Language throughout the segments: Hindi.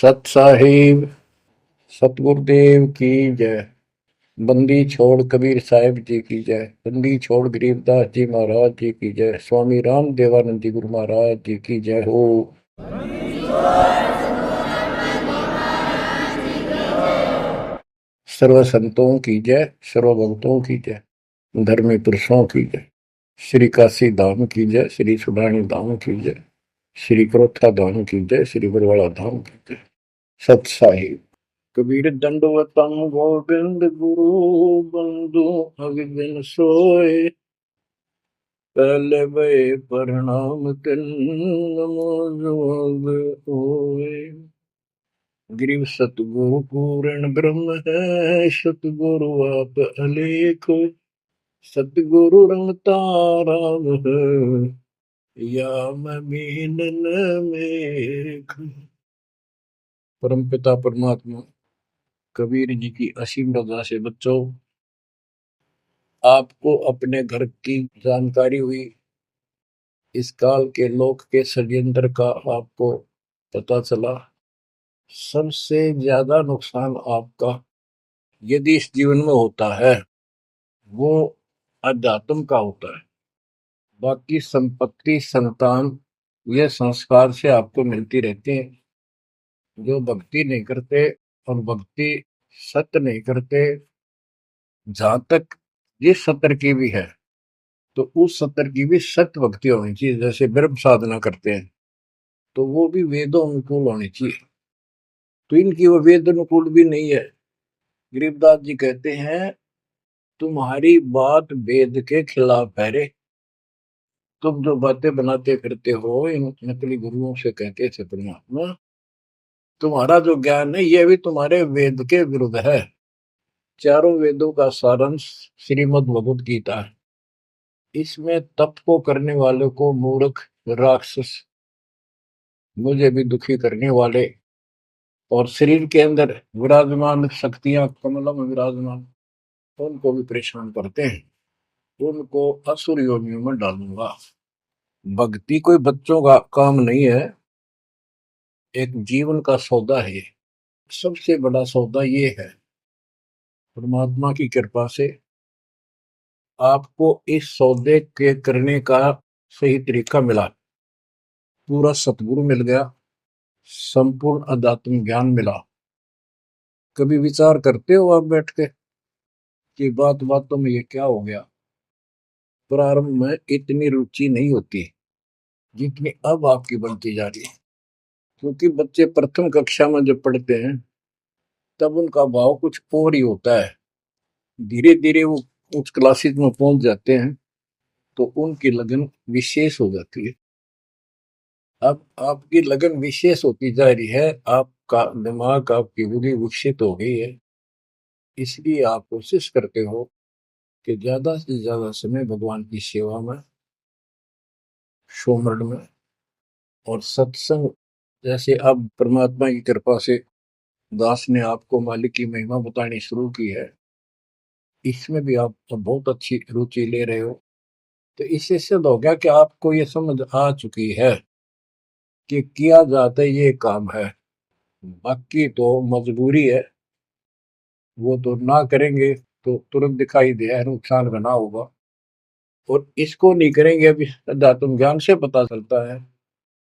सत साहिब सतगुरुदेव की जय। बंदी छोड़ कबीर साहिब जी की जय। बंदी छोड़ गरीबदास जी महाराज जी की जय। स्वामी राम देवानंद जी गुरु महाराज जी की जय हो। सर्व संतों की जय, सर्व भक्तों की जय, धर्मी पुरुषों की जय। श्री काशी धाम की जय, श्री सुडानी धाम की जय, श्री क्रोथा धाम की जय, श्री बरवाड़ा धाम की जय। सत साहिब। कबीर दंडवतम गोविंद गुरु बंधु अगबिन सोए। पहले भय प्रणाम तिन नमो जोग होए। गिरिव सतगुरु पूर्ण ब्रह्म है, सतगुरु आप अलेख। सतगुरु रंग तारा है, या मैं मीनन मेघ। परम पिता परमात्मा कबीर जी की असीम रजा से बच्चों, आपको अपने घर की जानकारी हुई, इस काल के लोक के षड्यंत्र का आपको पता चला। सबसे ज्यादा नुकसान आपका यदि इस जीवन में होता है वो अध्यात्म का होता है। बाकी संपत्ति संतान ये संस्कार से आपको मिलती रहती है। जो भक्ति नहीं करते और भक्ति सत्य नहीं करते, जहां तक जिस सत्र की भी है तो उस सत्र की भी सत्य भक्ति होनी चाहिए। जैसे ब्रह्म साधना करते हैं तो वो भी वेदों अनुकूल होनी चाहिए, तो इनकी वो वेद अनुकूल भी नहीं है। गरीबदास जी कहते हैं तुम्हारी बात वेद के खिलाफ है रे। तुम जो बातें बनाते फिरते हो, इन नकली गुरुओं से कहते थे परमात्मा, तुम्हारा जो ज्ञान है ये भी तुम्हारे वेद के विरुद्ध है। चारों वेदों का सारांश श्रीमद् भगवद गीता है। इसमें तप को करने वाले को मूर्ख, राक्षस, मुझे भी दुखी करने वाले और शरीर के अंदर विराजमान शक्तियां कमलों में विराजमान उनको भी परेशान करते हैं, उनको असुर योनियों में डालूंगा। भक्ति कोई बच्चों का काम नहीं है, एक जीवन का सौदा है। सबसे बड़ा सौदा ये है, परमात्मा की कृपा से आपको इस सौदे के करने का सही तरीका मिला। पूरा सतगुरु मिल गया, संपूर्ण अध्यात्म ज्ञान मिला। कभी विचार करते हो आप बैठ के कि बातों में ये क्या हो गया? प्रारंभ में इतनी रुचि नहीं होती जितनी अब आपकी बनती जा रही है, क्योंकि बच्चे प्रथम कक्षा में जब पढ़ते हैं तब उनका भाव कुछ और ही होता है। धीरे धीरे वो उच्च क्लासेज में पहुंच जाते हैं तो उनकी लगन विशेष हो जाती है। अब आपकी लगन विशेष होती जा रही है, आपका दिमाग, आपकी बुद्धि विकसित हो गई है, इसलिए आप कोशिश करते हो कि ज्यादा से ज्यादा समय भगवान की सेवा में, सुमरन में और सत्संग। जैसे अब परमात्मा की कृपा से दास ने आपको मालिक की महिमा बतानी शुरू की है, इसमें भी आप तो बहुत अच्छी रुचि ले रहे हो। तो इससे सिद्ध हो गया कि आपको ये समझ आ चुकी है कि किया जाता ये काम है। बाकी तो मजबूरी है, वो तो ना करेंगे तो तुरंत दिखाई दे नुकसान बना होगा, और इसको नहीं करेंगे अभी अध्यात्म ज्ञान से पता चलता है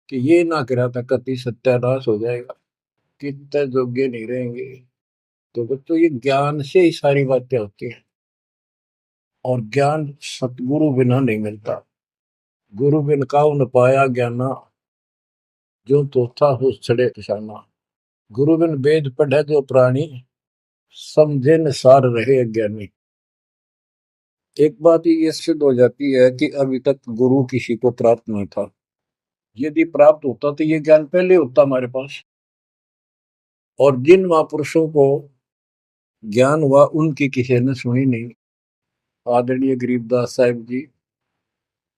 कि ये ना करा था कति सत्यानाश हो जाएगा, कितने योग्य नहीं रहेंगे। तो बच्चों ये ज्ञान से ही सारी बातें होती हैं, और ज्ञान सतगुरु बिना नहीं मिलता। गुरु बिन काऊ न पाया ज्ञाना, जो तो था हो छड़े किसाना। गुरु बिन वेद पढ़े जो प्राणी, समझे न सार रहे अज्ञानी। एक बात ये सिद्ध हो जाती है कि अभी तक गुरु किसी को प्राप्त नहीं था। यदि प्राप्त होता तो ये ज्ञान पहले होता हमारे पास। और जिन महापुरुषों को ज्ञान हुआ उनकी किसी ने सुनी नहीं। आदरणीय गरीबदास साहिब जी,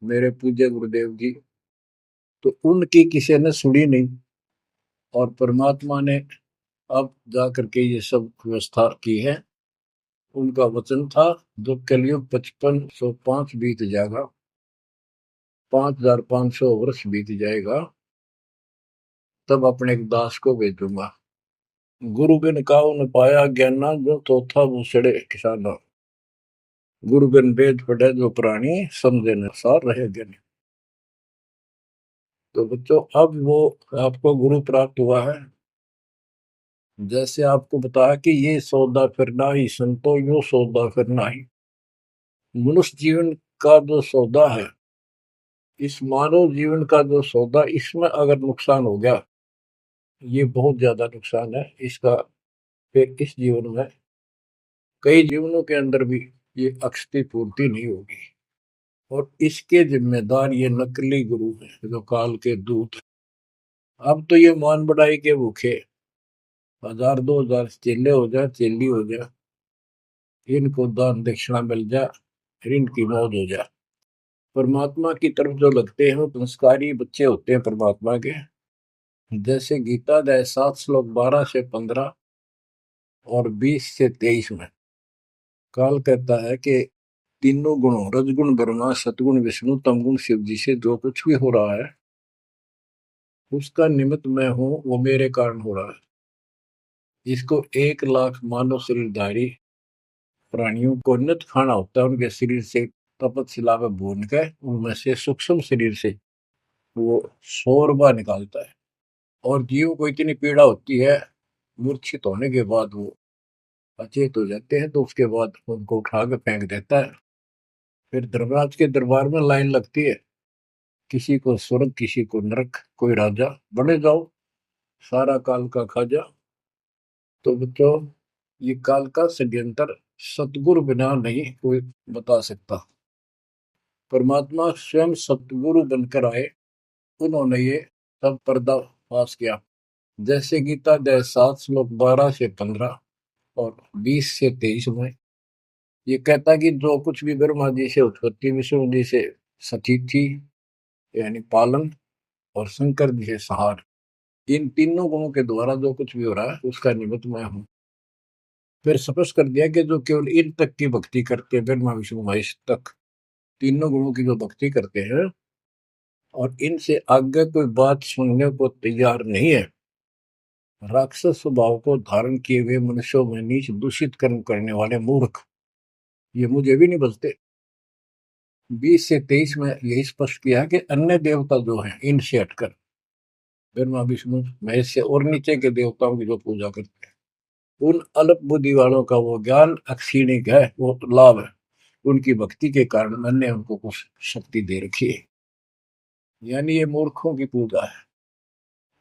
मेरे पूज्य गुरुदेव जी, तो उनकी किसी ने सुनी नहीं। और परमात्मा ने अब जा करके ये सब व्यवस्था की है। उनका वचन था जब कलयुग 5505 बीत जाएगा, 5500 वर्ष बीत जाएगा, तब अपने एक दास को भेजूंगा। गुरु बिन काहू न पाया ज्ञाना, जो चौथा भूसड़े किसाना। गुरु बिन वेद पढ़े जो प्राणी, समझे न सार रहे ज्ञानी। तो बच्चों, अब वो आपको गुरु प्राप्त हुआ है। जैसे आपको बताया कि ये सौदा फिरना ही संतो, यो सौदा फिरना ही। मनुष्य जीवन का जो सौदा है, इस मानव जीवन का जो सौदा, इसमें अगर नुकसान हो गया, ये बहुत ज्यादा नुकसान है इसका। फिर इस जीवन में, कई जीवनों के अंदर भी ये अक्षति पूर्ति नहीं होगी। और इसके जिम्मेदार ये नकली गुरु हैं, जो काल के दूत हैं। अब तो ये मान बढ़ाई के भूखे, 1000 2000 चेले हो जाए, चेली हो जाए, इनको दान दक्षिणा मिल जाए, इनकी मौज हो जाए। परमात्मा की तरफ जो लगते हैं वो संस्कारी बच्चे होते हैं परमात्मा के। जैसे गीता अध्याय 7 श्लोक 12 से 15 और 20 से 23 में काल कहता है कि तीनों गुणों, रजगुण ब्रह्मा, सतगुण विष्णु, तमगुण शिव जी से जो कुछ भी हो रहा है, उसका निमित्त मैं हूं, वो मेरे कारण हो रहा है। इसको 1 लाख मानव शरीरधारी प्राणियों को नित खाना होता है। उनके शरीर से तपत में भून के, उनमें से सूक्ष्म शरीर से वो शोरबा निकालता है। और जीव को इतनी पीड़ा होती है, मूर्छित होने के बाद वो अचेत हो जाते हैं, तो उसके बाद उनको उठा के फेंक देता है। फिर धर्मराज के दरबार में लाइन लगती है, किसी को स्वर्ग, किसी को नरक, कोई राजा बने जाओ, सारा काल का खाजा। तो बच्चों, ये काल का षड्यंत्र सतगुरु बिना नहीं कोई बता सकता। परमात्मा स्वयं सतगुरु बनकर आए, उन्होंने ये सब पर्दाफाश किया। जैसे गीता अध्याय 7 श्लोक 12 से 15 और 20 से 23 में ये कहता कि जो कुछ भी ब्रह्मा जी से उत्पत्ति, विष्णु जी से स्थिति यानी पालन, और शंकर जी से संहार, इन तीनों गुणों के द्वारा जो कुछ भी हो रहा है, उसका निमित्त मैं हूं। फिर स्पष्ट कर दिया कि जो केवल इन तक की भक्ति करते हैं, ब्रह्मा विष्णु महेश तक तीनों गुणों की जो भक्ति करते हैं, और इनसे आगे कोई बात सुनने को तैयार नहीं है, राक्षस स्वभाव को धारण किए हुए मनुष्यों में नीच दूषित कर्म करने वाले मूर्ख, ये मुझे भी नहीं बचते। 20 से 23 में यही स्पष्ट किया है कि अन्य देवता जो हैं, इनसे हटकर ब्रह्मा विष्णु महेश से और नीचे के देवताओं की जो पूजा करते हैं, उन अल्प बुद्धि वालों का वो ज्ञान अक्षीणिक है, वो लाभ है। उनकी भक्ति के कारण मैंने उनको कुछ शक्ति दे रखी है, यानी ये मूर्खों की पूजा है।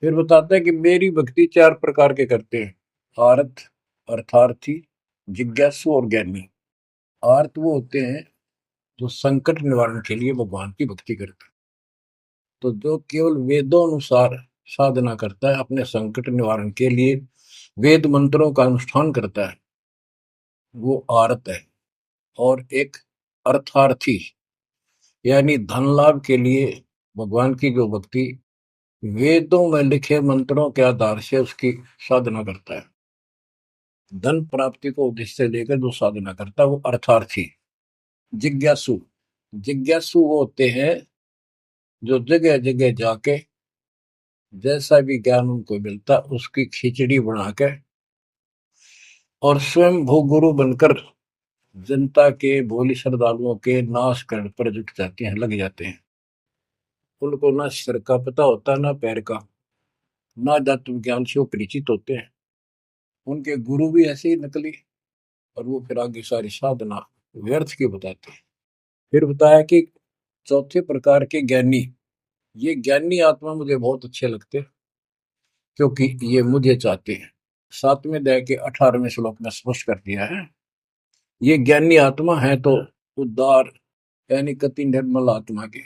फिर बताते हैं कि मेरी भक्ति 4 प्रकार के करते हैं, आर्त, अर्थार्थी, जिज्ञासु और ज्ञानी। आर्त वो होते हैं जो संकट निवारण के लिए भगवान की भक्ति करते हैं। तो जो केवल वेदों अनुसार साधना करता है, अपने संकट निवारण के लिए वेद मंत्रों का अनुष्ठान करता है, वो आर्त है। और एक अर्थार्थी, यानी धन लाभ के लिए भगवान की जो भक्ति वेदों में लिखे मंत्रों के आधार से उसकी साधना करता है, धन प्राप्ति को उद्देश्य लेकर जो साधना करता है, वो अर्थार्थी। जिज्ञासु, जिज्ञासु वो होते हैं जो जगह जगह जाके जैसा भी ज्ञान उनको मिलता उसकी खिचड़ी बनाकर और स्वयं भूगुरु बनकर जनता के, भोली श्रद्धालुओं के नाश करने पर जुट जाते हैं, लग जाते हैं। उनको ना सिर का पता होता, ना पैर का, ना तत्व विज्ञान से वो परिचित होते हैं। उनके गुरु भी ऐसे ही नकली, और वो फिर आगे सारी साधना व्यर्थ की बताते हैं। फिर बताया कि चौथे प्रकार के ज्ञानी, ये ज्ञानी आत्मा मुझे बहुत अच्छे लगते हैं, क्योंकि ये मुझे चाहते हैं। 7वें अध्याय के 18वें श्लोक में स्पष्ट कर दिया है, ये ज्ञानी आत्मा है तो उदार, यानी कति निर्मल आत्मा के,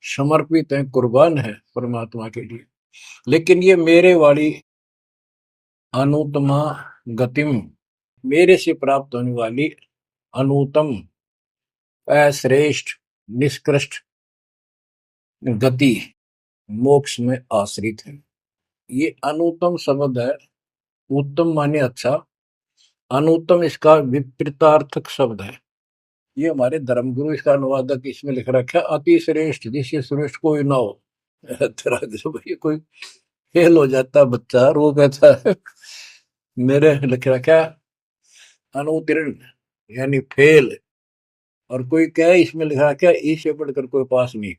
समर्पित है, कुर्बान है परमात्मा के लिए। लेकिन ये मेरे वाली अनुत्तमा गतिम, मेरे से प्राप्त होने वाली अनुत्तम, अश्रेष्ठ, निष्कृष्ट गति, मोक्ष में आश्रित है। ये अनुत्तम शब्द है, उत्तम माने अच्छा, अनुत्तम इसका विपरीतार्थक शब्द है। ये हमारे धर्मगुरु इसका अनुवादक इसमें लिख रखा है, अति श्रेष्ठ, जिससे श्रेष्ठ कोई ना हो। तरह से भाई कोई फेल हो जाता बच्चा, और वो कहता है मेरे लिख रखा अनुत्तीर्ण यानी फेल, और कोई कहे इसमें लिखा क्या इससे पढ़कर कोई पास नहीं,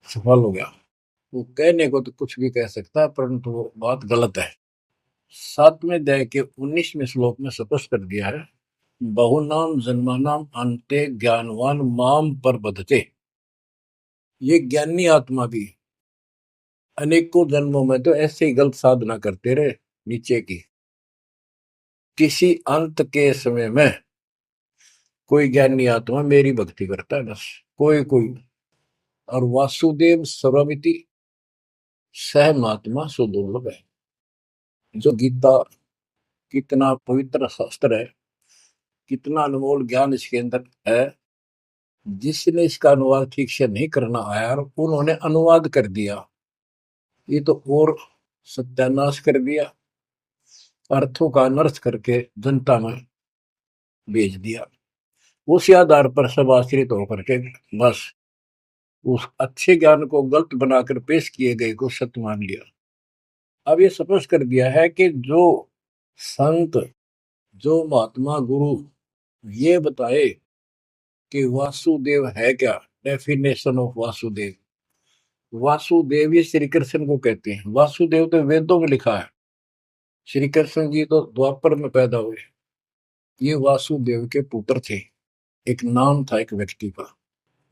सफल हो गया। वो कहने को तो कुछ भी कह सकता है, परंतु वो बात गलत है। 7वें अध्याय के 19वें श्लोक में स्पष्ट कर दिया है, बहुनाम जन्मानाम अंते ज्ञानवान माम पर बधते। ये ज्ञानी आत्मा भी अनेकों जन्मों में तो ऐसे ही गलत साधना करते रहे नीचे की, किसी अंत के समय में कोई ज्ञानी आत्मा मेरी भक्ति करता है बस, कोई कोई। और वासुदेव सर्वमिति सह महात्मा सुदुर्लभ है। जो गीता कितना पवित्र शास्त्र है, कितना अनमोल ज्ञान इसके अंदर है, जिसने इसका अनुवाद ठीक से नहीं करना आया और उन्होंने अनुवाद कर दिया, ये तो और सत्यानाश कर दिया, अर्थों का अनर्थ करके जनता में भेज दिया। उसी आधार पर सब आश्रित होकर के बस उस अच्छे ज्ञान को गलत बनाकर पेश किए गए को सत्य मान लिया। अब ये स्पष्ट कर दिया है कि जो संत, जो महात्मा गुरु ये बताए कि वासुदेव है क्या, डेफिनेशन ऑफ वासुदेव। वासुदेव ये श्री कृष्ण को कहते हैं। वासुदेव तो वेदों में लिखा है, श्री कृष्ण जी तो द्वापर में पैदा हुए। ये वासुदेव के पुत्र थे, एक नाम था एक व्यक्ति का।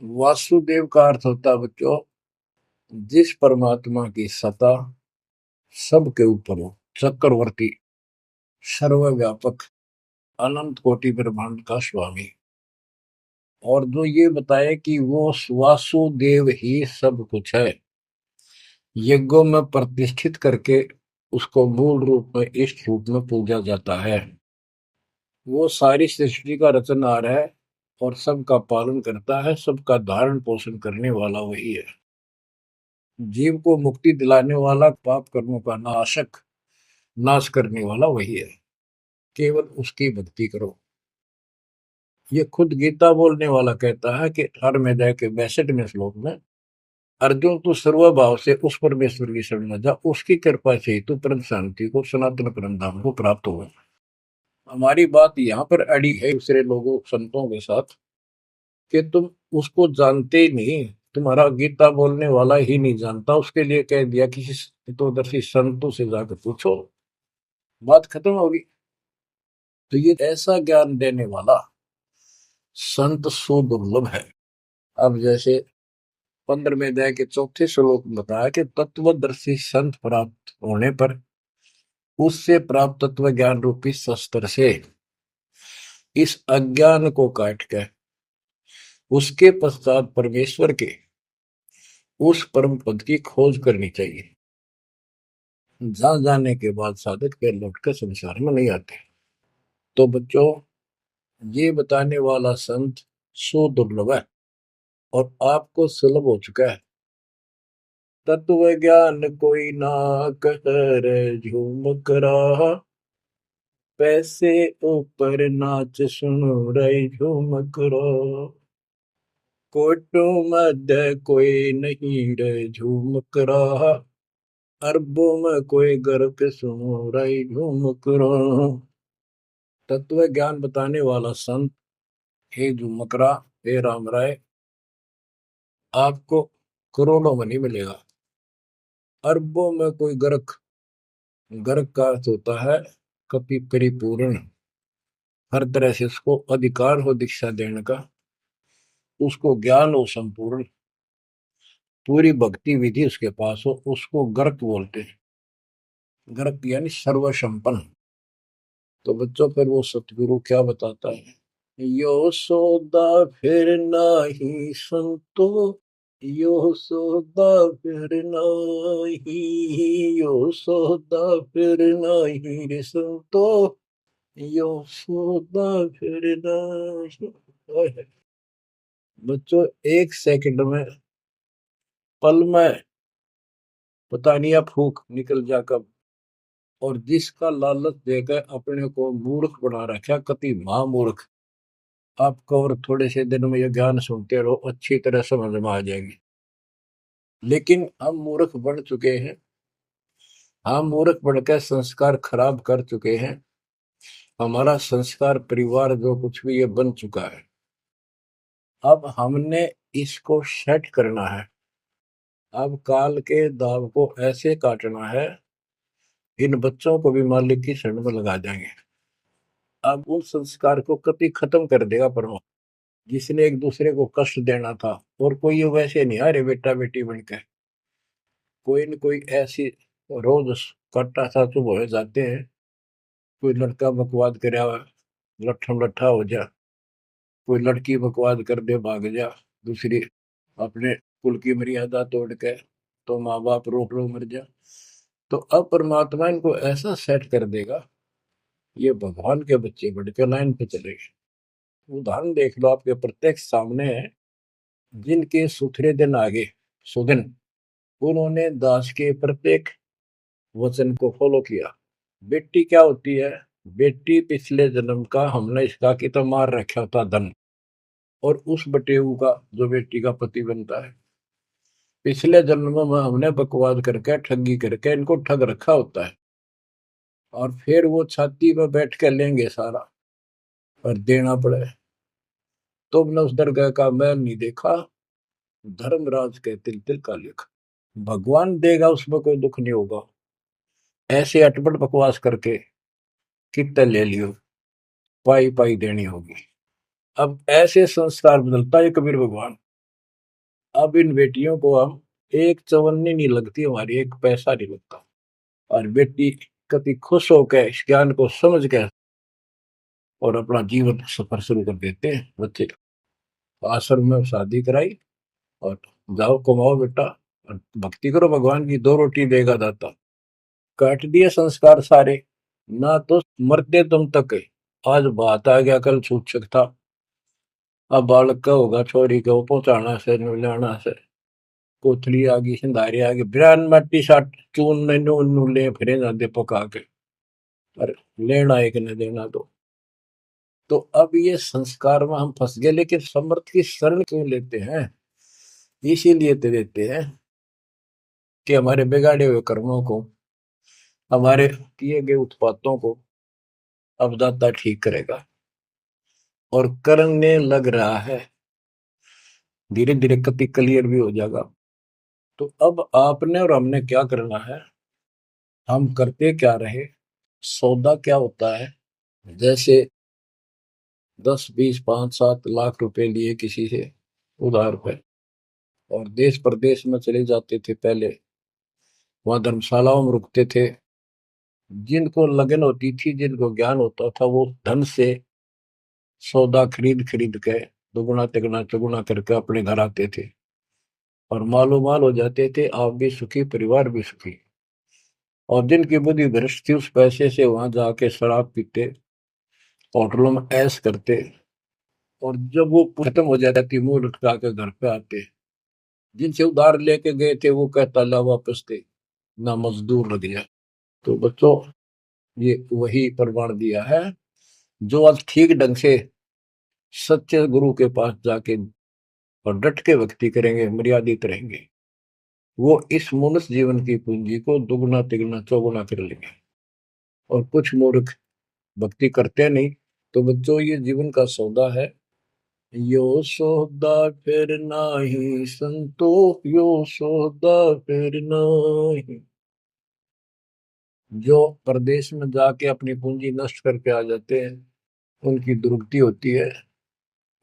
वासुदेव का अर्थ होता है बच्चों, जिस परमात्मा की सत्ता सबके ऊपर हो, चक्रवर्ती, सर्वव्यापक, अनंत कोटि ब्रह्मांड का स्वामी। और जो ये बताए कि वो वासुदेव ही सब कुछ है, यज्ञों में प्रतिष्ठित करके उसको मूल रूप में इष्ट रूप में पूजा जाता है। वो सारी सृष्टि का रचनहार है और सबका पालन करता है, सबका धारण पोषण करने वाला वही है। जीव को मुक्ति दिलाने वाला, पाप कर्मों का नाशक, नाश करने वाला वही है। केवल उसकी भक्ति करो। ये खुद गीता बोलने वाला कहता है कि 18वें अध्याय के 62वें श्लोक में, अर्जुन तू सर्वभाव से उस परमेश्वर की शरण में जा, उसकी कृपा से ही तू परम शांति को, सनातन परम धाम को प्राप्त होगा। हमारी बात यहाँ पर अड़ी है दूसरे लोगों संतों के साथ कि तुम उसको जानते ही नहीं, तुम्हारा गीता बोलने वाला ही नहीं जानता, उसके लिए कह दिया किसी हितोदर्शी संतों से जाकर पूछो, बात खत्म होगी। तो ये ऐसा ज्ञान देने वाला संत सुदुर्लभ है। अब जैसे 15वें अध्याय के 4थे श्लोक में बताया कि तत्वदर्शी संत प्राप्त होने पर उससे प्राप्त तत्व ज्ञान रूपी शस्त्र से इस अज्ञान को काट के उसके पश्चात परमेश्वर के उस परम पद की खोज करनी चाहिए, जहां जाने के बाद साधक फिर लौटकर संसार में नहीं आते। तो बच्चों, ये बताने वाला संत सुदुर्लभ है और आपको सुलभ हो चुका है। तत्व ज्ञान कोई ना कर झूमक रहा, पैसे ऊपर नाच सुनो रे झूमक रहा, कोटों मध्य कोई नहीं रे झूमक रहा, अरबों में कोई गर्क सुनो रे झूमक रहा। तत्व ज्ञान बताने वाला संत, हे झूमकरा, हे राम राय, आपको करोड़ों में नहीं मिलेगा, अरबों में कोई गर्क। गर्क का अर्थ होता है कपि परिपूर्ण, हर तरह से उसको अधिकार हो दीक्षा देने का, उसको ज्ञान हो संपूर्ण, पूरी भक्ति विधि उसके पास हो, उसको गर्क बोलते हैं। गर्क यानी सर्वसंपन्न। तो बच्चों, फिर वो सतगुरु क्या बताता है, यो सौदा फिर नाही संतो, यो सौदा फिर नाही, यो सौदा फिर नाही रे संतो, यो सौदा फिर नाही। बच्चों, एक सेकंड में, पल में पता नहीं आप फूक निकल जा कब, और जिसका लालच देकर अपने को मूर्ख बना रखा, कति महामूर्ख। आपको और थोड़े से दिन में ये ज्ञान सुनते रहो, अच्छी तरह समझ में आ जाएगी। लेकिन हम मूर्ख बन चुके हैं, हम मूर्ख बनकर संस्कार खराब कर चुके हैं। हमारा संस्कार परिवार जो कुछ भी ये बन चुका है, अब हमने इसको सेट करना है। अब काल के दाव को ऐसे काटना है, इन बच्चों को भी मालिक की शरण में लगा देंगे। अब उस संस्कार को कभी खत्म कर देगा परमात्मा, जिसने एक दूसरे को कष्ट देना था। और कोई ये वैसे नहीं आ रहे बेटा बेटी बनकर, कोई न कोई ऐसी रोज कट्टा सा चुप हो जाते हैं। कोई लड़का बकवाद करे, लट्ठम लट्ठा हो जा, कोई लड़की बकवाद कर दे भाग जा, दूसरी अपने कुल की मर्यादा तोड़ के तो माँ बाप रोक लो मर जा। तो अब परमात्मा इनको ऐसा सेट कर देगा, ये भगवान के बच्चे बढ़ के लाइन पे चलेंगे। उदाहरण देख लो, आपके प्रत्यक्ष सामने है। जिनके सुथरे दिन आगे सुदिन, उन्होंने दास के प्रत्येक वचन को फॉलो किया। बेटी क्या होती है? बेटी पिछले जन्म का हमने इसका की तो मार रखा था धन, और उस बटेऊ का जो बेटी का पति बनता है, पिछले जन्म में हमने बकवाद करके ठगी करके इनको ठग रखा होता है। और फिर वो छाती में बैठ के लेंगे सारा और देना पड़े। तुमने उस दरगाह का मैल नहीं देखा, धर्मराज के तिल तिल का लेखा। भगवान देगा, उसमें कोई दुख नहीं होगा। ऐसे अटपट बकवास करके कितने ले लियो, पाई पाई देनी होगी। अब ऐसे संस्कार बदलता है कबीर भगवान। अब इन बेटियों को हम एक चवन्नी नहीं लगती हमारी, एक पैसा नहीं लगता। और बेटी कति खुश होकर इस ज्ञान को समझ के और अपना जीवन सफर शुरू कर देते हैं। बच्चे आश्रम में शादी कराई और जाओ कमाओ बेटा और भक्ति करो भगवान की, दो रोटी देगा दाता। काट दिए संस्कार सारे, ना तो मरते तुम तक है। आज बात आ गया, कल छूट सकता। अब बालक का होगा, छोरी को पहुंचाना से लाना से, कोथली आ गई, सिंधारी आ गई, बिरान मट्टी साट चून नू ले फिरे जाते पका के, और लेना एक न देना दो। तो अब ये संस्कार में हम फंस गए। लेकिन समर्थ की शरण क्यों लेते हैं? इसीलिए तो देते हैं कि हमारे बिगाड़े हुए कर्मों को, हमारे किए गए उत्पातों को अब दाता ठीक करेगा। और करने लग रहा है, धीरे धीरे कति क्लियर भी हो जाएगा। तो अब आपने और हमने क्या करना है, हम करते क्या रहे। सौदा क्या होता है? जैसे 10 20 5 7 लाख रुपए लिए किसी से उधार पे, और देश प्रदेश में चले जाते थे पहले, वहां धर्मशालाओं में रुकते थे। जिनको लगन होती थी, जिनको ज्ञान होता था, वो धन से सौदा खरीद खरीद के दुगुना तिगुना चौगुना करके अपने घर आते थे, और मालो माल हो जाते थे। आप भी सुखी, परिवार भी सुखी। और जिनकी बुद्धि भ्रष्ट थी, उस पैसे से वहां जाके शराब पीते, होटलों में ऐश करते। और जब वो खत्म हो जाती थी, मुंह लटका के घर पे आते। जिनसे उधार लेके गए थे, वो कहता ला वापस थे, ना मजदूर लग गया। तो बच्चों, ये वही प्रमाण दिया है। जो आज ठीक ढंग से सच्चे गुरु के पास जाके और डट के भक्ति करेंगे, मर्यादित रहेंगे, वो इस मनुष्य जीवन की पूंजी को दुगुना तिगुना चौगुना कर लेंगे। और कुछ मूर्ख भक्ति करते नहीं। तो बच्चों, ये जीवन का सौदा है। यो सौदा फिर नाही संतो, यो सौदा फिर नाही। जो प्रदेश में जाके अपनी पूंजी नष्ट करके आ जाते हैं, उनकी दुर्गति होती है।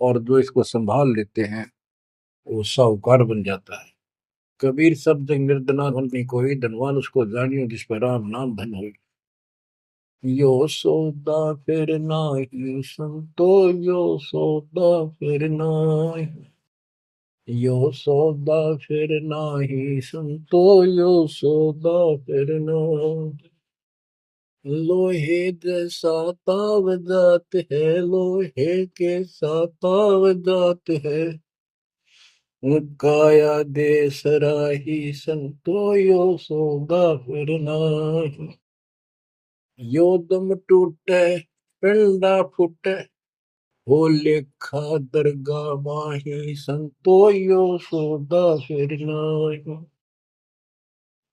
और जो इसको संभाल लेते हैं, वो साहूकार बन जाता है। कबीर सब जग निर्धना धन नहीं कोई, धनवान उसको जानियो जिस पर राम नाम धन हो। यो सौदा फिर नाही संतो, यो सौदा फिर नाही। यो सौदा फिर नाही संतो, यो सौदा फिर नाही। लोहे जैसा ताव जात है, लोहे के साथ ताव जात है। काया दे सराही संतो, यो सौदा फिर नाही। यो दम टूटे पिंडा फूटे, हो लेखा दरगाह माही संतो, यो सौदा फिर नाही।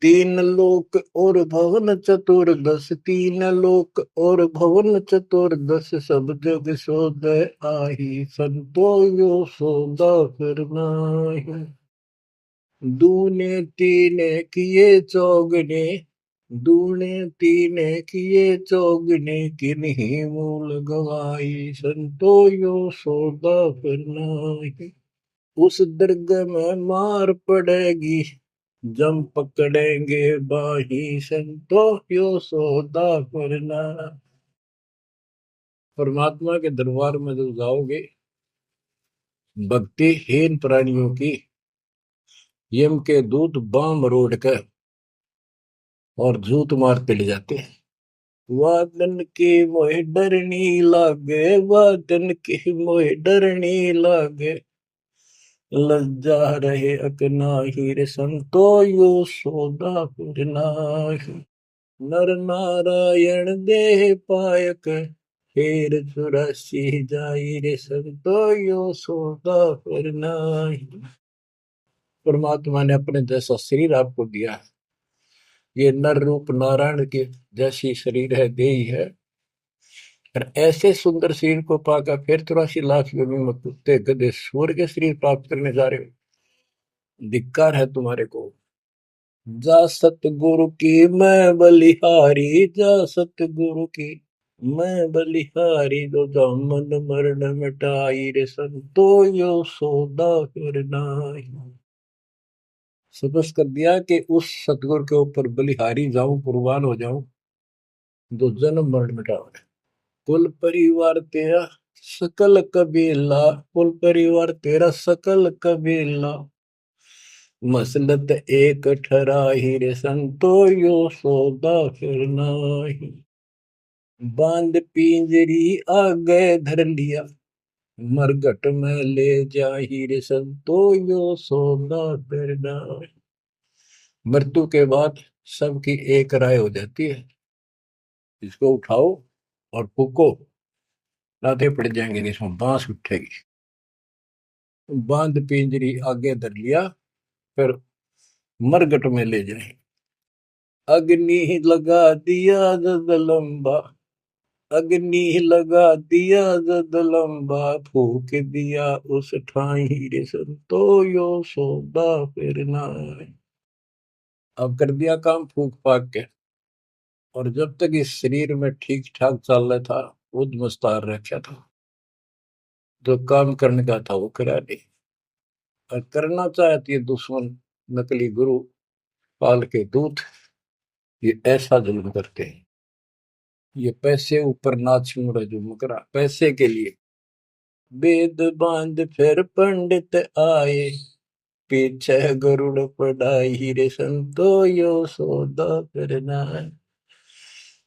तीन लोक और भवन चतुर्दश, तीन लोक और भवन चतुर्दश, सब जग सोदय आही, संतो यो सौदा फिर नाहि। दूने तीने किए चौगने, दूने तीने किए चौगने, किन्हीं मूल गवाई, संतो यो सौदा फिर नाहि। उस दर्ग में मार पड़ेगी, जम पकड़ेंगे बाही, संतो यो सौदा करना। परमात्मा के दरबार में जब जाओगे, भक्तिहीन प्राणियों की यम के दूत बाम रोड कर और झूठ मारते ले जाते हैं। वादन की मोह डरनी लागे, वादन की मोह डरनी लागे, लज्जा रहे अकनाही, रे संतो यो सौदा फिर नाहि। नर नारायण देह पायक, फेर 84 जाई, रे संतो यो सौदा फिर नाहि। परमात्मा ने अपने जैसा शरीर आपको दिया है, ये नर रूप नारायण के जैसी शरीर है, देही है, और ऐसे सुंदर शरीर को पाकर फिर 84 लाख योनि में कुत्ते गधे सूअर के शरीर प्राप्त करने जा रहे हो, धिक्कार है तुम्हारे को। जा सतगुरु की मैं बलिहारी, जा सतगुरु की मैं बलिहारी, जो जामन मरण मिटाई, रे संतो यो सौदा फिर नाहि। समझ कर दिया कि उस सतगुरु के ऊपर बलिहारी जाऊं, कुर्बान हो जाऊं, जो जन्म मरण मिटावे। कुल परिवार तेरा सकल कबीला, कुल परिवार तेरा सकल कबीला, मसलत एक ठराही, रे संतो यो सौदा फिर नाहि। बांध पिंजरी आगे धर लिया, मरघट में ले जाही, रे संतो यो सौदा फिर नाहि। मृत्यु के बाद सबकी एक राय हो जाती है, इसको उठाओ और फूको, लाते पड़ जाएंगे, इसमें बांस उठेगी। बांध पिंजरी आगे धर लिया, फिर मरघट में ले जाए। अग्नि लगा दिया जद लंबा, अग्नि लगा दिया जद लंबा, फूक दिया उस ठाई, रे संतो यो सौदा फिर नाहि। अब कर दिया काम फूक फाक के, और जब तक इस शरीर में ठीक ठाक चल रहा था, खुद मुस्तार रखा था, जो काम करने का था वो करा नहीं, और करना चाहती है दुश्मन, नकली गुरु, काल के दूत, ये ऐसा जुल्म करते हैं। ये पैसे ऊपर नाच मुड़े जो मुकरा पैसे के लिए, वेद बांध फिर पंडित आए, पीछे गरुड़ पढ़ाई, रे संतो यो सौदा करना है।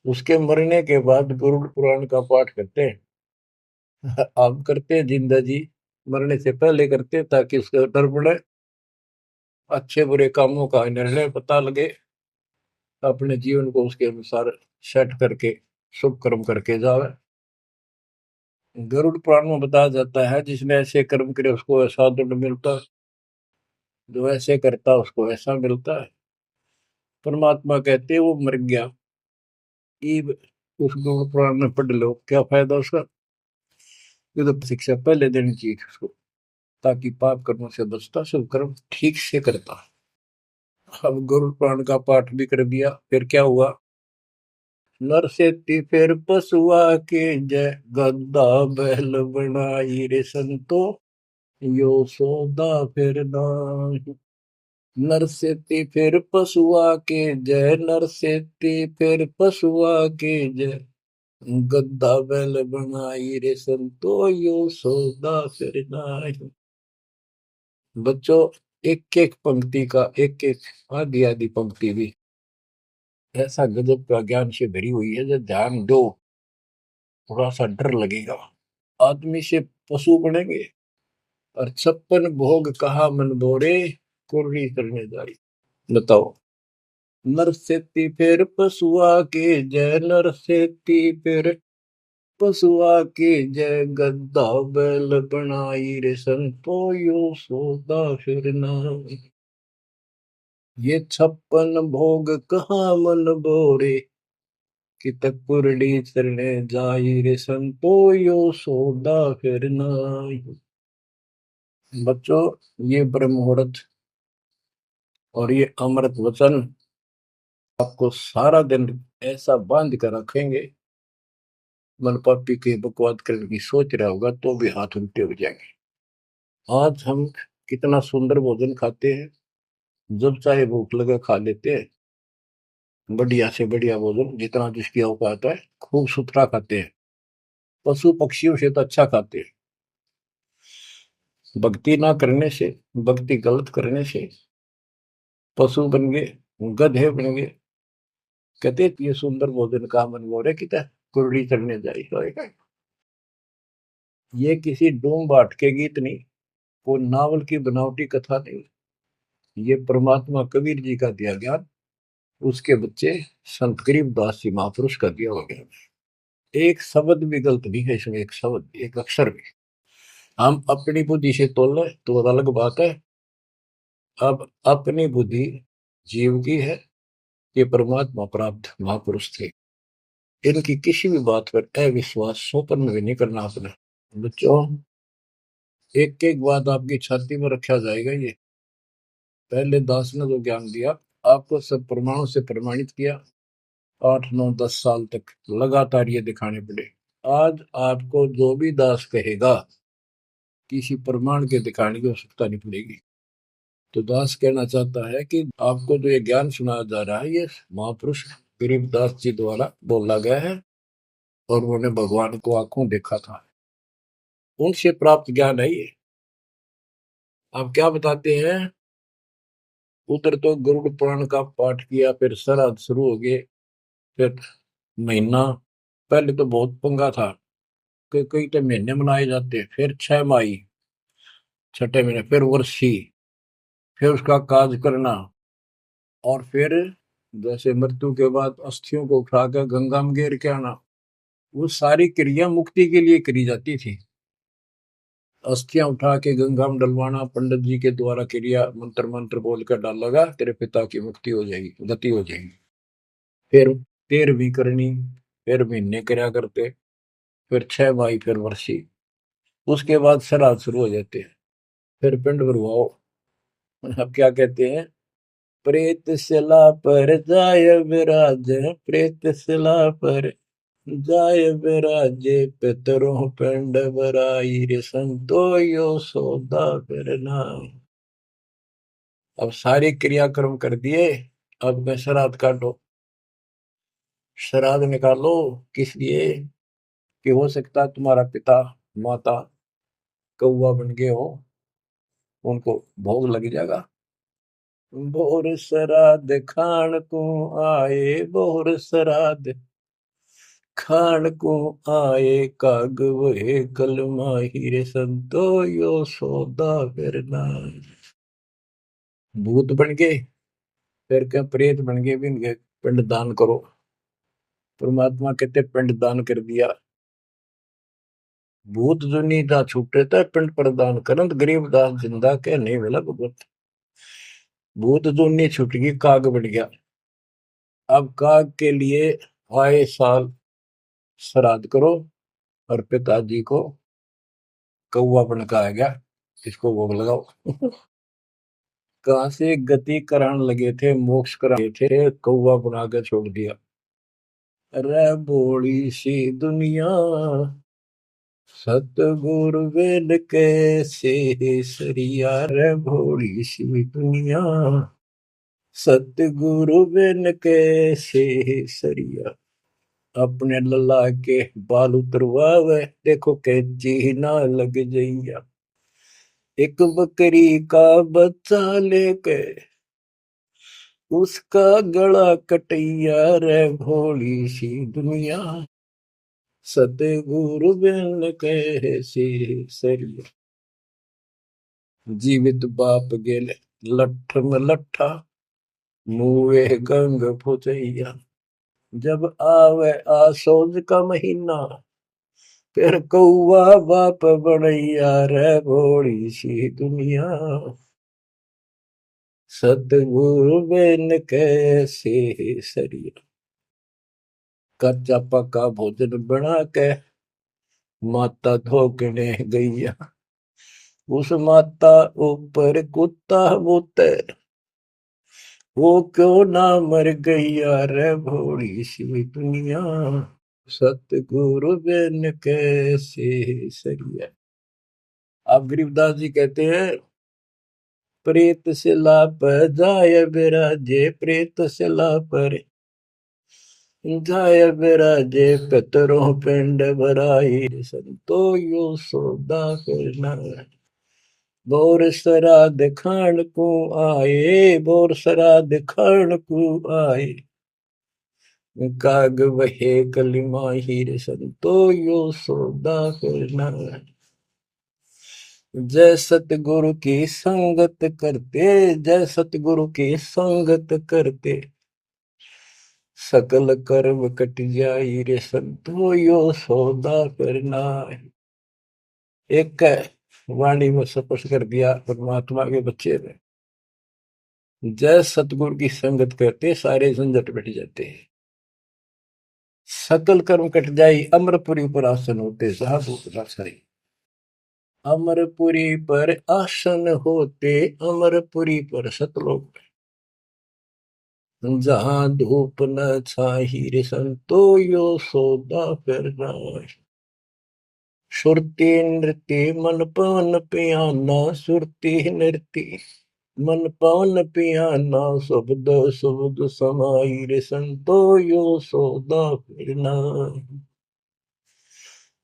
उसके मरने के बाद गरुड़ पुराण का पाठ करते हैं। आप करते हैं जिंदा जी, मरने से पहले करते ताकि उसका डर पड़े, अच्छे बुरे कामों का निर्णय पता लगे, अपने जीवन को उसके अनुसार सेट करके शुभ कर्म करके जावे। गरुड़ पुराण में बताया जाता है, जिसने ऐसे कर्म करे उसको ऐसा दंड मिलता है, जो ऐसे करता उसको ऐसा मिलता है। परमात्मा कहते वो मर गया, ईब उस गरुड़ पुराण में पढ़ लो, क्या फायदा उसका। ये तो शिक्षा पहले देनी चाहिए उसको, ताकि पाप कर्मों से बचता, शुभ कर्म ठीक से करता। अब गरुड़ पुराण का पाठ भी कर दिया, फिर क्या हुआ। नर से फिर पशुआ के जय, गद्दा बैल बनाई, रे संतो यो सौदा फिर नाहि। नर से फिर पशुआ के जय, नर से फिर पशुआ के जय, गद्दा बैल बनाई, रे संतो यो सौदा फिर नाहि। बच्चों, एक एक पंक्ति का एक एक आधी आधी पंक्ति भी ऐसा गजब का ज्ञान से भरी हुई है, जो ध्यान दो थोड़ा सा डर लगेगा। आदमी से पशु बनेंगे, और 56 भोग कहा मन बोरे, कुर्री करने जारी। बताओ। नर सेती फिर पशुआ के जय, नर सेती फिर पशुआ के जय, गद्दा बैल बनाई, रे संतो यो सौदा फिर नाहि। ये 56 भोग कहाँ मन बोरे, कि तक कुरडी चरणे जाई रे संतो यो सौदा फिर नाई। बच्चों, ये ब्रह्म मुहूर्त और ये अमृत वचन आपको सारा दिन ऐसा बांध कर रखेंगे, मन पापी के बकवाद करने की सोच रहा होगा तो भी हाथ उल्टे हो जाएंगे। आज हम कितना सुंदर भोजन खाते हैं, जब चाहे भूख लगे खा लेते हैं, बढ़िया से बढ़िया भोजन जितना जिसकी औकात है, खूब सुथरा खाते हैं, पशु पक्षियों से तो अच्छा खाते हैं। भक्ति ना करने से, भक्ति गलत करने से पशु बन गए, गधे बन गए। कहते ये सुंदर भोजन का मन गोरे कि कुरड़ी चढ़ने जाए होएगा। ये किसी डूम बाट के गीत नहीं, वो नावल की बनावटी कथा नहीं, ये परमात्मा कबीर जी का दिया ज्ञान, उसके बच्चे संत गरीबदास जी महापुरुष का दिया हुआ ज्ञान। एक शब्द भी गलत नहीं है इसमें, एक शब्द एक अक्षर भी। हम अपनी बुद्धि से तोल तो अलग बात है। अब अपनी बुद्धि जीव की है, ये परमात्मा प्राप्त महापुरुष थे, इनकी किसी भी बात पर अविश्वास सोपन में भी नहीं करना अपना। बच्चों, एक एक बात आपकी छाती में रखा जाएगा। ये पहले दास ने जो ज्ञान दिया, आपको सब प्रमाणों से प्रमाणित किया, 8 9 10 साल तक लगातार ये दिखाने पड़े। आज आपको जो भी दास कहेगा, किसी प्रमाण के दिखाने की आवश्यकता नहीं पड़ेगी। तो दास कहना चाहता है कि आपको जो ये ज्ञान सुनाया जा रहा है, ये महापुरुष गरीबदास जी द्वारा बोला गया है, और उन्होंने भगवान को आंखों देखा था, उनसे प्राप्त ज्ञान है ये। आप क्या बताते हैं, उधर तो गरुड़ पुराण का पाठ किया, फिर श्राद्ध शुरू हो गए, फिर महीना, पहले तो बहुत पंगा था कि कई तो महीने मनाए जाते, फिर 6 माही, छठे महीने, फिर वर्षी, फिर उसका काज करना, और फिर जैसे मृत्यु के बाद अस्थियों को उठाकर गंगा में गिर के आना। वो सारी क्रिया मुक्ति के लिए करी जाती थी। अस्थियां उठा के गंगा में डलवाना, पंडित जी के द्वारा क्रिया मंत्र मंत्र बोल कर डालेगा, तेरे पिता की मुक्ति हो जाएगी, गति हो जाएगी। फिर 13वीं करनी, फिर महीने कर्या करते, फिर 6 माही, फिर वर्षी, उसके बाद श्राद्ध शुरू हो जाते हैं, फिर पिंड भरवाओ। अब क्या कहते हैं, प्रेत शिला पर जाय विराज, प्रेत शिला पर जाय विराजे, पितरों पिंड भराई रे संतो यो सौदा फिर नाई। अब सारे क्रियाक्रम कर दिए, अब मैं श्राद्ध काटो। श्राद्ध निकालो किस लिए, कि हो सकता है तुम्हारा पिता माता कौवा बन गए हो, उनको भोग लग जाएगा। बोर श्राद्ध खान को आए, बोर श्राद्ध खान को आए, काग वहे कल माही रे संतो यो सौदा फिर नाई। भूत बन गए, फिर क्या प्रेत बन गए, भी इनके पिंड दान करो। परमात्मा कहते पिंड दान कर दिया, भूत जुनी दा छूटे था पिंड प्रदान करंत, गरीबदास जिंदा के नहीं मिला भगवत। भूत जुनी छूट गई, काग बन गया। अब काग के लिए आए साल श्राद्ध करो, और पिताजी को कौवा बन का आ गया, इसको भोग लगाओ। कहां से गति कराने लगे थे, मोक्ष कराने थे, कौवा बना के छोड़ दिया। अरे बोली सी दुनिया, सतगुरु वेद कैसे सरिया, रे भोली सी दुनिया, सतगुरु वेद कैसे सरिया। अपने लल्ला के बाल उतरवावे, देखो कैची ना लग जइया। एक बकरी का बच्चा लेके उसका गला कटैया, रे भोली सी दुनिया, सतगुरु बिन कैसे सरिया। जीवित बाप गेले लठ में लट्ठा, मुए गंग फुचैया। जब आवे आसोज का महीना, फिर कौआ बाप बनैया, रे भोली सी दुनिया, सतगुरु बिन कैसे सरिया। कच्चा पक्का भोजन बना के माता धोकने गैया, उस माता ऊपर कुत्ता बोते, वो क्यों ना मर गैया रे भोली सी दुनिया। सतगुरु बिन कैसे सरिया। आप गरीबदास जी कहते हैं, प्रेत शिला पर जाय बिराजे, प्रेत शिला पर जाय बिराजे, पितरों पिंड भराई, संतो यो सौदा करना। बोर श्राद्ध खान को आए, बोर श्राद्ध खान को आए, काग वहे कलिमा हीर, संतो यो सौदा करना। जय सतगुरु की संगत करते, जय सतगुरु की संगत करते, सकल कर्म कट जाई रे संतो यो सौदा करना। एक वाणी में स्पष्ट कर दिया परमात्मा के बच्चे ने, जय सतगुरु की संगत करते सारे झंझट मिट जाते हैं, सकल कर्म कट जाई, अमरपुरी पर आसन होते साधु सही। अमरपुरी पर आसन होते, अमरपुरी पर सतलोक, जहां धूप न छाही रे संतो यो सौदा करना। सुरती नृत्य मन पवन पियाना, सुरती नृत्य मन पवन पियाना, शब्द शब्द समाई रे संतो यो सौदा फिरना।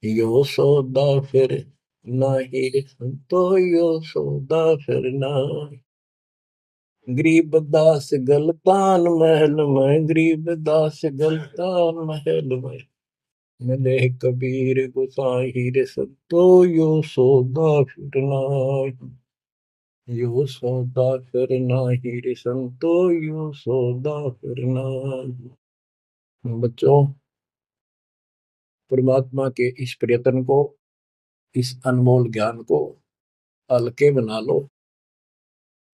यो सौदा फिर नाही रे संतो यो सौदा फिरना। गरीबदास गलतान महल में, गरीबदास गलतान महल में, मिले कबीर गुसाई रे संतो यो सौदा फिरना। यो सौदा फिरना ही रे संतो यो सौदा फिरना। बच्चों, परमात्मा के इस प्रयत्न को, इस अनमोल ज्ञान को हल्के बना लो।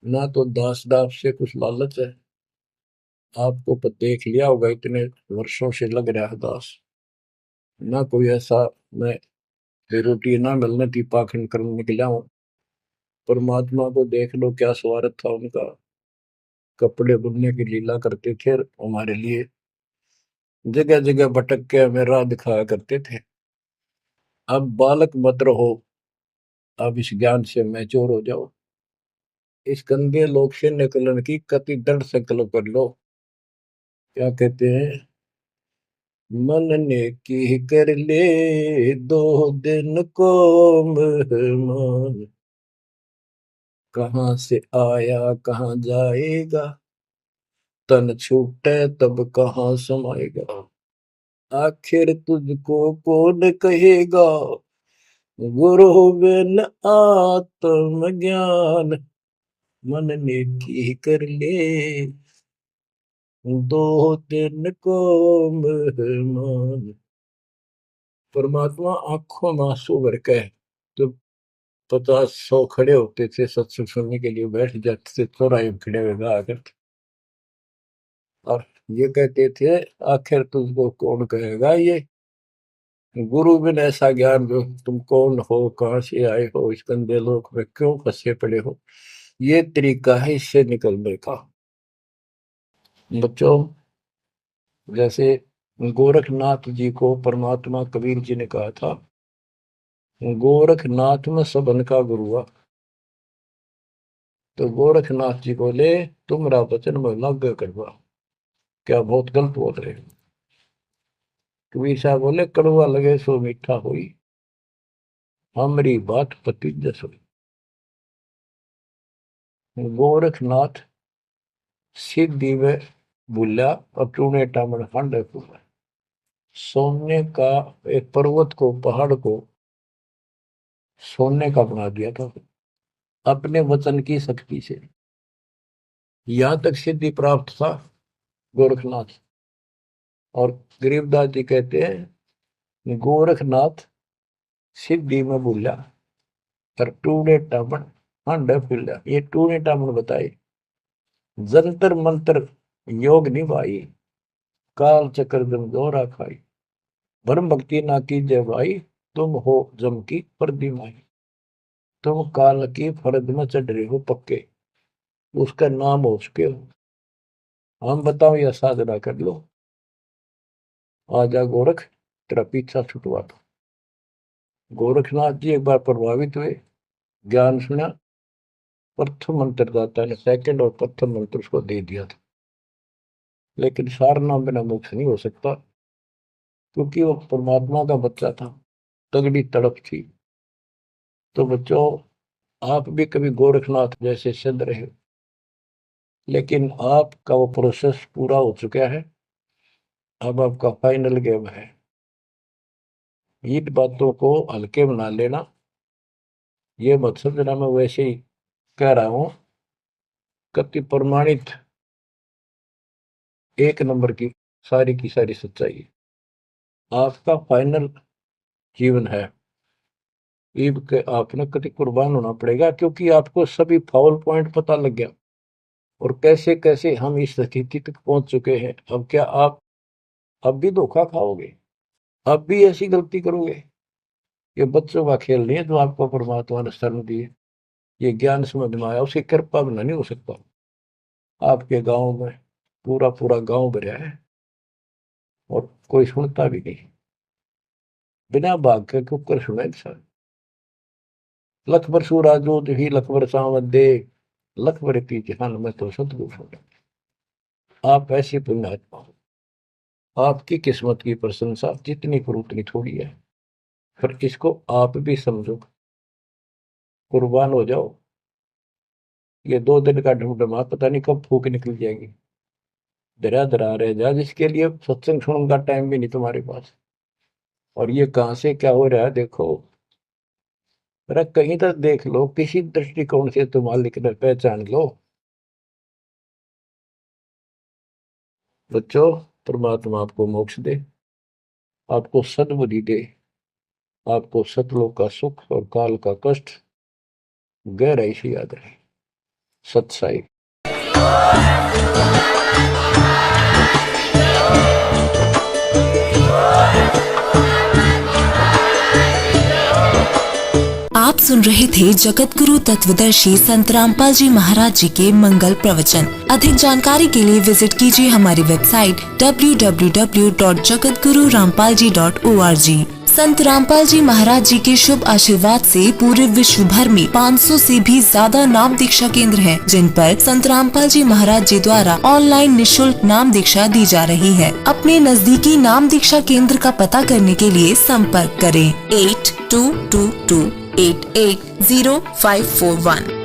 ना तो दास दास से कुछ लालच है, आपको देख लिया होगा इतने वर्षों से लग रहा है दास, ना कोई ऐसा मैं रोटी ना मिलने थी पाखंड करने निकला हूं। परमात्मा को देख लो क्या स्वार्थ था उनका, कपड़े बुनने की लीला करते थे हमारे लिए, जगह जगह भटक के हमें राह दिखाया करते थे। अब बालक मत रहो, अब इस ज्ञान से मैच्योर हो जाओ, इस गंदे लोक से निकलने की कति दृढ़ संकल्प कर लो। क्या कहते हैं, मन ने की कर ले 2 दिन को मेहमान, कहाँ से आया कहाँ जाएगा, तन छूटे तब कहाँ समाएगा। आखिर तुझको कौन कहेगा, गुरु बिन आत्म ज्ञान, मन ने की कर ले 2 दिन को मेहमान। परमात्मा आंखों में आंसू भर के तो 50-100 खड़े होते थे सत्संग सुनने के लिए, बैठ जाते थे चौराहे में खड़े हुए आकर, और ये कहते थे आखिर तुझको कौन कहेगा, ये गुरु बिन ऐसा ज्ञान जो तुम कौन हो, कहाँ से आए हो, इस गंदे लोक में क्यों फंसे पड़े हो, ये तरीका है इससे निकलने का। बच्चों, जैसे गोरखनाथ जी को परमात्मा कबीर जी ने कहा था, गोरखनाथ में सबन का गुरुआ, तो गोरखनाथ जी बोले तुमरा वचन में लाग करवा, क्या बहुत गलत बोल रहे हो। कबीर साहब बोले कड़वा लगे सो मीठा हुई, हमारी बात पति जस हुई। गोरखनाथ सीधी में भूला और टूने टामन हांडे फूला, सोने का एक पर्वत को, पहाड़ को सोने का बना दिया था अपने वचन की शक्ति से। यहां तक सिद्धि प्राप्त था गोरखनाथ। और गरीबदास जी कहते हैं गोरखनाथ सिद्धि में भूला और टूने टामन हांडे फूला। ये टूने टामन बताए जंतर मंत्र योग निभाई, काल चक्र जम जोरा खाई, ब्रह्म भक्ति ना कीजिए भाई, तुम हो जम की पर्दी माई। तुम काल की फर्द में चढ़ रहे हो पक्के, उसका नाम हो चुके हो। हम बताओ या साधना कर लो, आजा गोरख तेरा पीछा छुटवा दो। गोरखनाथ जी एक बार प्रभावित हुए, ज्ञान सुना, प्रथम मंत्र दाता ने सेकंड और प्रथम मंत्र उसको दे दिया था। लेकिन सार नाम बिना मोक्ष नहीं हो सकता, क्योंकि वो परमात्मा का बच्चा था, तगड़ी तड़प थी। तो बच्चों, आप भी कभी गोरखनाथ जैसे सिद्ध रहे, लेकिन आपका वो प्रोसेस पूरा हो चुका है। अब आपका फाइनल गेम है। इन बातों को हल्के बना लेना, ये मत समझना मैं वैसे ही कह रहा हूं। कति प्रमाणित एक नंबर की सारी सच्चाई आपका फाइनल जीवन है। ईब के आपने कति कुर्बान होना पड़ेगा, क्योंकि आपको सभी फाउल पॉइंट पता लग गया और कैसे कैसे हम इस स्थिति तक पहुंच चुके हैं। अब क्या आप अब भी धोखा खाओगे? अब भी ऐसी गलती करोगे? ये बच्चों का खेल नहीं है जो आपको परमात्मा ने शरण दिए। ये ज्ञान समझ में आया, उसकी कृपा बिना नहीं हो सकता। आपके गांव में पूरा पूरा गांव भरा है और कोई सुनता भी नहीं, बिना भाग के कुकर सुने इंसान। लख बरसू राजू ही लख बरसावत दे, लख बरती जहान में तो सतगुरु सुने। आप ऐसी पुण्यात्मा हो, आपकी किस्मत की प्रशंसा जितनी करूं उतनी थोड़ी है। फिर इसको आप भी समझो, कुर्बान हो जाओ। ये 2 दिन का ढूंढमा पता नहीं कब फूक निकल जाएगी। धरा धरा रह जा, जिसके लिए सत्संग सुनने का टाइम भी नहीं तुम्हारे पास। और ये कहां से क्या हो रहा है देखो, जरा कहीं तक देख लो, किसी दृष्टिकोण से तुम मालिक ने पहचान लो। बच्चों, परमात्मा आपको मोक्ष दे, आपको सद्बुद्धि दे, आपको सतलोक का सुख और काल का कष्ट गहराई से याद रहे। सत्साई। आप सुन रहे थे जगत गुरु तत्वदर्शी संत रामपाल जी महाराज जी के मंगल प्रवचन। अधिक जानकारी के लिए विजिट कीजिए हमारी वेबसाइट www.jagatgururampalji.org। संत रामपाल जी महाराज जी के शुभ आशीर्वाद से पूरे विश्व भर में 500 से भी ज्यादा नाम दीक्षा केंद्र हैं, जिन पर संत रामपाल जी महाराज जी द्वारा ऑनलाइन निशुल्क नाम दीक्षा दी जा रही है। अपने नजदीकी नाम दीक्षा केंद्र का पता करने के लिए संपर्क करें 8222880541।